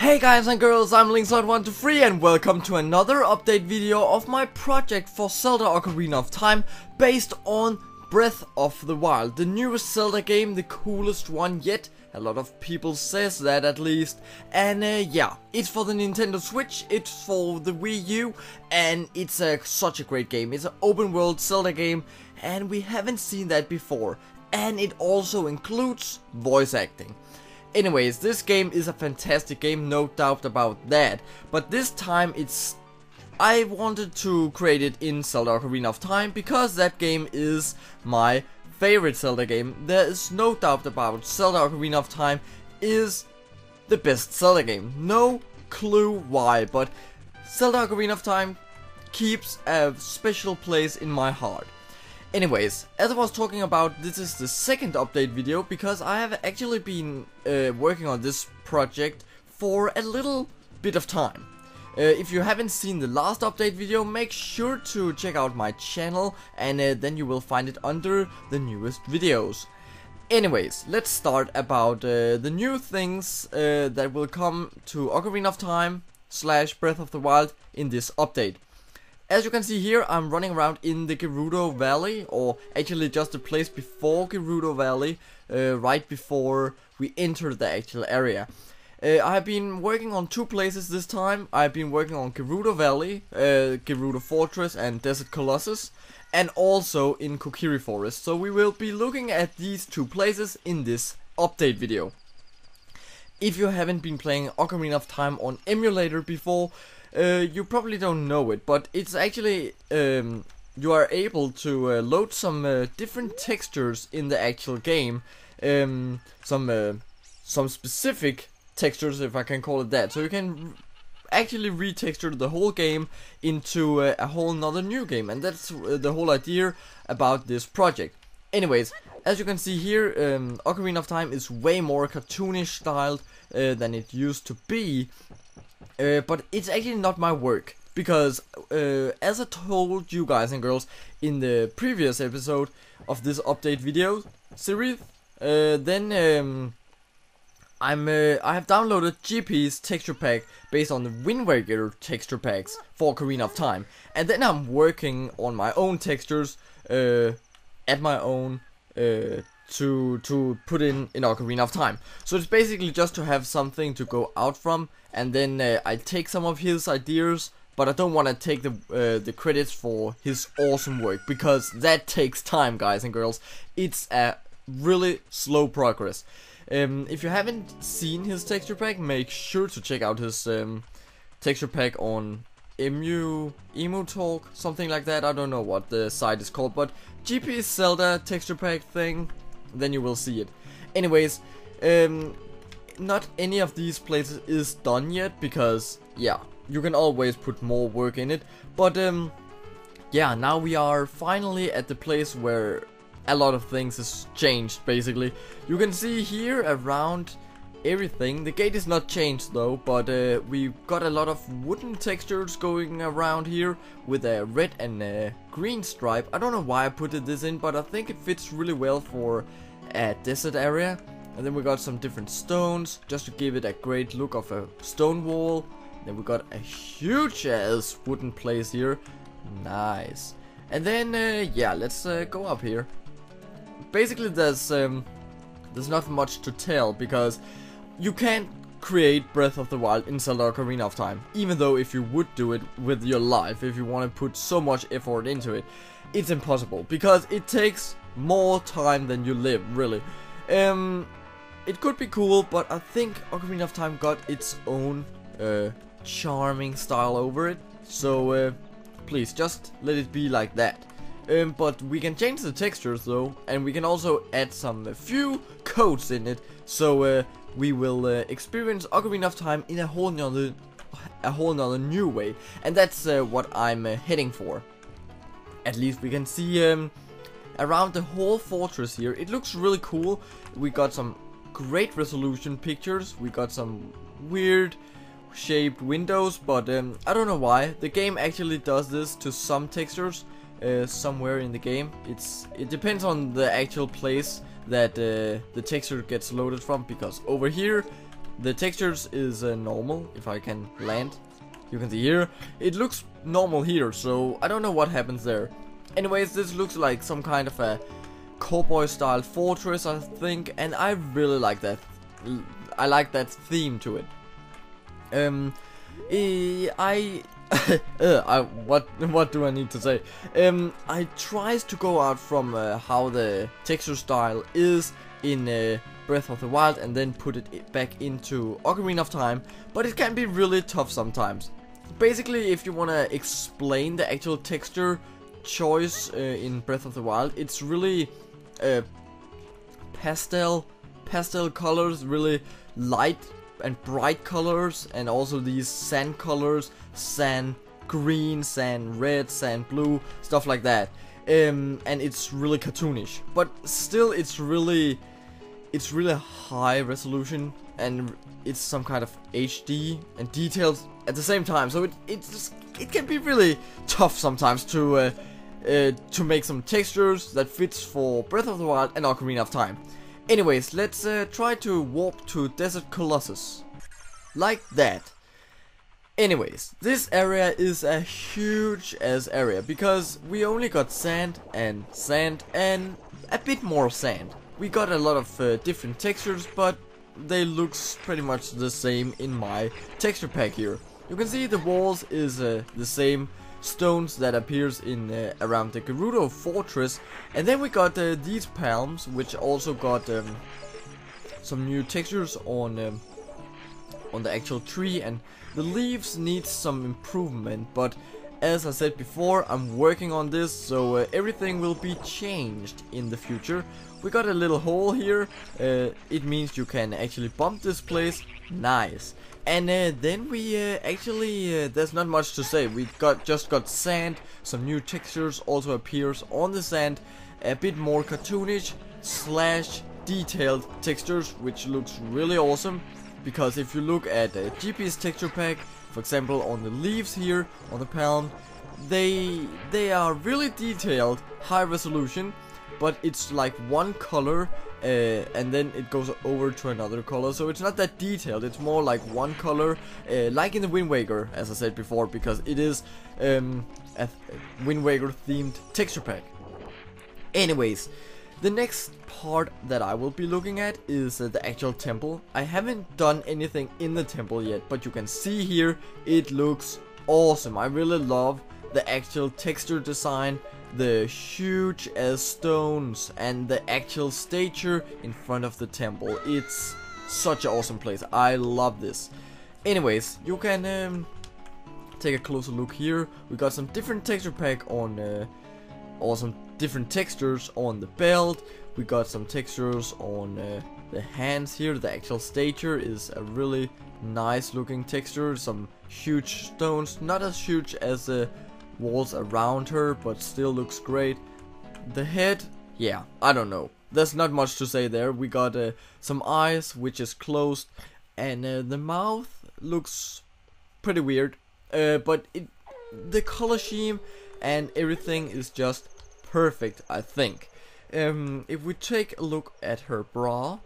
Hey guys and girls, I'm Linkside123 and welcome to another update video of my project for Zelda Ocarina of Time based on Breath of the Wild, the newest Zelda game, the coolest one yet. A lot of people says that at least. And yeah, it's for the Nintendo Switch, it's for the Wii U, and it's such a great game. It's an open world Zelda game and we haven't seen that before. And it also includes voice acting. Anyways, this game is a fantastic game, no doubt about that. But this time I wanted to create it in Zelda Ocarina of Time because that game is my favorite Zelda game. There is no doubt about Zelda Ocarina of Time is the best Zelda game. No clue why, but Zelda Ocarina of Time keeps a special place in my heart. Anyways, as I was talking about, this is the second update video because I have actually been working on this project for a little bit of time. If you haven't seen the last update video, make sure to check out my channel and then you will find it under the newest videos. Anyways, let's start about the new things that will come to Ocarina of Time / Breath of the Wild in this update. As you can see here, I'm running around in the Gerudo Valley, or actually just the place before Gerudo Valley, right before we enter the actual area. I've been working on two places this time. I've been working on Gerudo Valley, Gerudo Fortress and Desert Colossus, and also in Gerudo Fortress. So we will be looking at these two places in this update video. If you haven't been playing Ocarina of Time on emulator before, you probably don't know it, but it's actually you are able to load some different textures in the actual game, some specific textures, if I can call it that. So you can actually retexture the whole game into a whole nother new game, and that's the whole idea about this project. Anyways, as you can see here, Ocarina of Time is way more cartoonish styled than it used to be. But it's actually not my work, because as I told you guys and girls in the previous episode of this update video series, then I have downloaded GP's texture pack based on the Wind Waker texture packs for Ocarina of Time, and then I'm working on my own textures at my own to put in Ocarina of Time. So it's basically just to have something to go out from, and then I take some of his ideas, but I don't want to take the credits for his awesome work, because that takes time, guys and girls. It's a really slow progress. If you haven't seen his texture pack, make sure to check out his texture pack on Emu Talk, something like that. I don't know what the site is called, but GP's Zelda texture pack thing, then you will see it. Anyways, not any of these places is done yet, because yeah, you can always put more work in it. But yeah, now we are finally at the place where a lot of things has changed. Basically, you can see here around everything, the gate is not changed though, but we've got a lot of wooden textures going around here with a red and a green stripe. I don't know why I put this in, but I think it fits really well for a desert area. And then we got some different stones just to give it a great look of a stone wall. Then we got a huge ass wooden place here. Nice. And then yeah, let's go up here. Basically there's not much to tell, because you can't create Breath of the Wild in Zelda Ocarina of Time. Even though if you would do it with your life, if you want to put so much effort into it, it's impossible, because it takes more time than you live, really. It could be cool, but I think Ocarina of Time got its own charming style over it. So please, just let it be like that. But we can change the textures though, and we can also add a few codes in it. So we will experience Ocarina of Time in a whole nother new way, and that's what I'm heading for. At least we can see around the whole fortress here. It looks really cool. We got some great resolution pictures. We got some weird shaped windows, but I don't know why. The game actually does this to some textures somewhere in the game. It depends on the actual place that the texture gets loaded from, because over here the textures is normal. If I can land, you can see here, it looks normal here, so I don't know what happens there. Anyways, this looks like some kind of a cowboy style fortress, I think, and I really like that. I like that theme to it. What do I need to say? I tries to go out from how the texture style is in Breath of the Wild and then put it back into Ocarina of Time, but it can be really tough sometimes. Basically, if you wanna explain the actual texture choice in Breath of the Wild, it's really pastel colors, really light and bright colors, and also these sand colors, sand green, sand red, sand blue, stuff like that. And it's really cartoonish, but still it's really high resolution, and it's some kind of HD and details at the same time. So it can be really tough sometimes to make some textures that fits for Breath of the Wild and Ocarina of Time. Anyways, let's try to warp to Desert Colossus. Like that. Anyways, this area is a huge ass area because we only got sand and a bit more sand. We got a lot of different textures, but they looks pretty much the same in my texture pack here. You can see the walls is the same stones that appears in around the Gerudo Fortress, and then we got these palms, which also got some new textures on the actual tree, and the leaves need some improvement, but as I said before, I'm working on this, so everything will be changed in the future. We got a little hole here, it means you can actually bump this place, nice. And then we there's not much to say. We just got sand, some new textures also appears on the sand, a bit more cartoonish / detailed textures, which looks really awesome. Because if you look at GP's texture pack, for example on the leaves here, on the palm, they are really detailed, high resolution, but it's like one color and then it goes over to another color, so it's not that detailed. It's more like one color, like in the Wind Waker, as I said before, because it is a Wind Waker themed texture pack. Anyways, the next part that I will be looking at is the actual temple. I haven't done anything in the temple yet, but you can see here it looks awesome. I really love the actual texture design, the huge stones, and the actual stature in front of the temple. It's such an awesome place. I love this. Anyways, you can take a closer look here. We got some different texture pack on or some different textures on the belt. We got some textures on the hands here. The actual stature is a really nice looking texture. Some huge stones, not as huge as the walls around her, but still looks great. The head, yeah, I don't know, there's not much to say there. We got some eyes which is closed, and the mouth looks pretty weird, but the color scheme and everything is just perfect, I think. If we take a look at her bra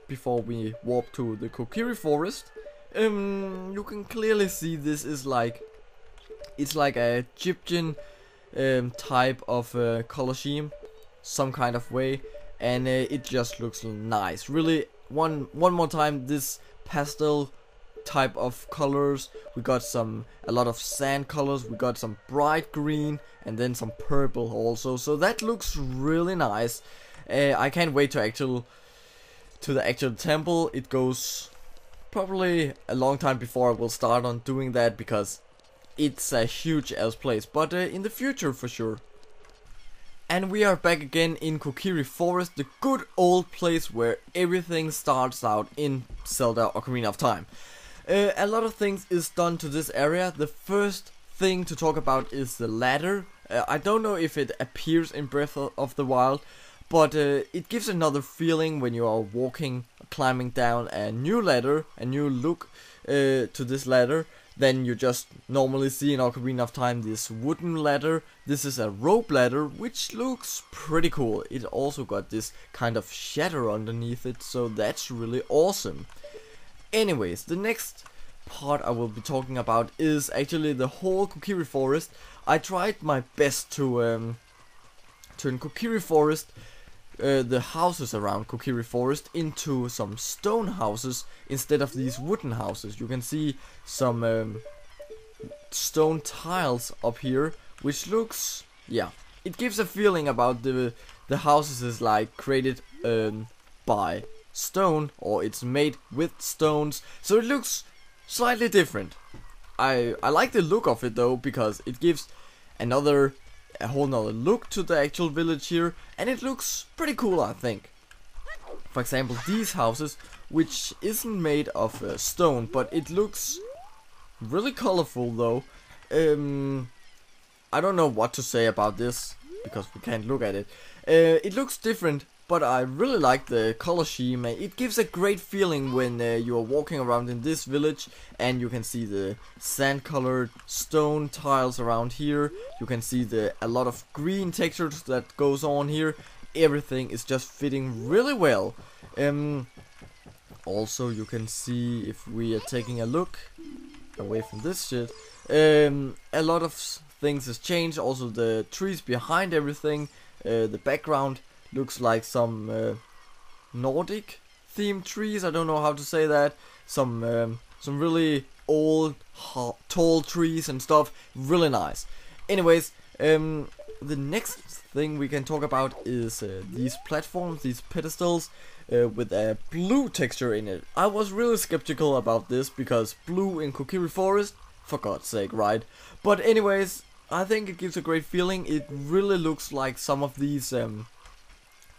before we warp to the Kokiri Forest, you can clearly see this is like, it's like a Egyptian type of color scheme, some kind of way, and it just looks nice. Really, one more time, this pastel type of colors. We got a lot of sand colors. We got some bright green and then some purple also. So that looks really nice. I can't wait to the actual temple. It goes probably a long time before I will start on doing that, because it's a huge ass place, but in the future for sure. And we are back again in Kokiri Forest, the good old place where everything starts out in Zelda Ocarina of Time. A lot of things is done to this area. The first thing to talk about is the ladder. I don't know if it appears in Breath of the Wild, but it gives another feeling when you are walking, climbing down a new ladder, a new look to this ladder than you just normally see in Ocarina of Time. This wooden ladder, this is a rope ladder, which looks pretty cool. It also got this kind of shadow underneath it, so that's really awesome. Anyways, the next part I will be talking about is actually the whole Kokiri Forest. I tried my best to turn Kokiri Forest, the houses around Kokiri Forest, into some stone houses instead of these wooden houses. You can see some stone tiles up here, which looks, yeah, it gives a feeling about the houses is like created by stone, or it's made with stones, so it looks slightly different. I like the look of it though, because it gives a whole nother look to the actual village here, and it looks pretty cool, I think. For example, these houses, which isn't made of stone, but it looks really colorful though. I don't know what to say about this because we can't look at it. It looks different, but I really like the color scheme. It gives a great feeling when you are walking around in this village, and you can see the sand colored stone tiles around here. You can see a lot of green textures that goes on here. Everything is just fitting really well. Also, you can see, if we are taking a look away from this shit, a lot of things has changed. Also, the trees behind everything, the background looks like some Nordic themed trees. I don't know how to say that. Some really old, tall trees and stuff. Really nice. Anyways, the next thing we can talk about is these platforms, these pedestals with a blue texture in it. I was really skeptical about this because blue in Kokiri Forest, for God's sake, right? But anyways, I think it gives a great feeling. It really looks like some of these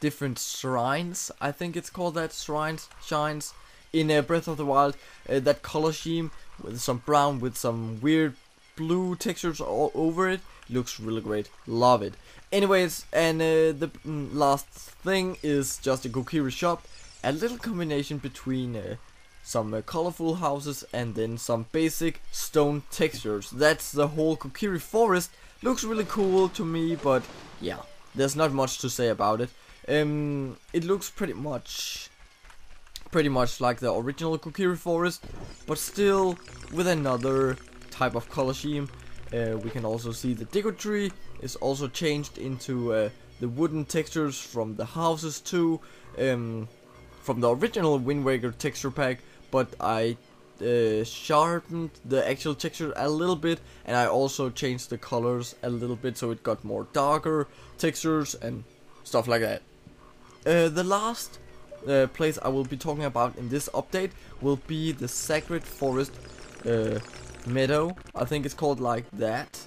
different shrines, I think it's called that, shines in Breath of the Wild. That color scheme with some brown with some weird blue textures all over it looks really great. Love it. Anyways, and the last thing is just a Kokiri shop, a little combination between some colorful houses and then some basic stone textures. That's the whole Kokiri Forest. Looks really cool to me, but yeah, there's not much to say about it. It looks pretty much like the original Kokiri Forest, but still with another type of color scheme. We can also see the deco tree is also changed into the wooden textures from the houses too, from the original Wind Waker texture pack, but I sharpened the actual texture a little bit, and I also changed the colors a little bit so it got more darker textures and stuff like that. The last place I will be talking about in this update will be the Sacred Forest Meadow. I think it's called like that,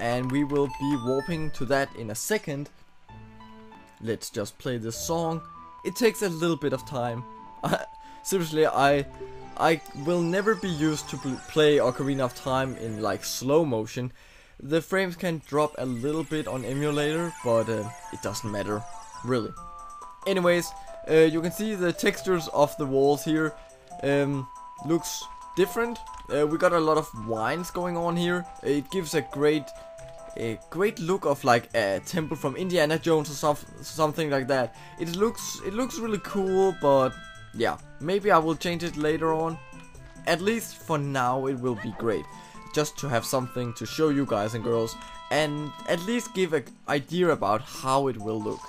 and we will be warping to that in a second. Let's just play this song. It takes a little bit of time. Seriously, I will never be used to play Ocarina of Time in like slow motion. The frames can drop a little bit on emulator, but it doesn't matter, really. Anyways, you can see the textures of the walls here looks different. We got a lot of vines going on here. It gives a great look of like a temple from Indiana Jones or something like that. It looks really cool, but yeah, maybe I will change it later on. At least for now it will be great, just to have something to show you guys and girls, and at least give an idea about how it will look.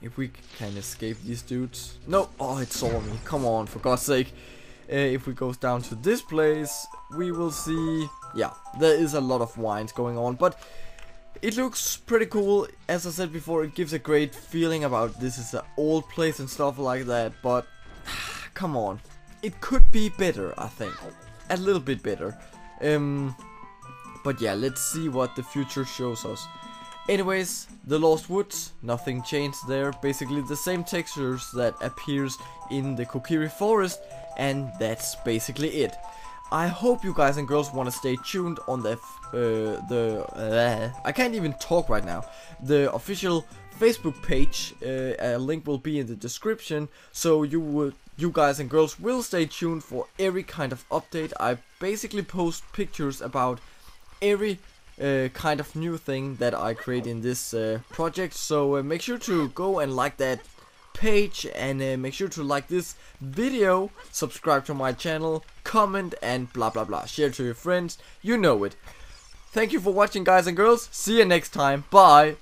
If we can escape these dudes. No, oh, it saw me. Come on, for God's sake. If we go down to this place, we will see, yeah, there is a lot of vines going on, but it looks pretty cool. As I said before, it gives a great feeling about this is an old place and stuff like that, but come on, it could be better, I think, a little bit better. But yeah, let's see what the future shows us. Anyways, the Lost Woods, nothing changed there. Basically the same textures that appears in the Kokiri Forest, and that's basically it. I hope you guys and girls want to stay tuned on the I can't even talk right now. The official Facebook page. A link will be in the description, so you guys and girls will stay tuned for every kind of update. I basically post pictures about every kind of new thing that I create in this project, so make sure to go and like that page, and make sure to like this video, subscribe to my channel, comment, and blah blah blah. Share to your friends, you know it. Thank you for watching, guys and girls. See you next time. Bye.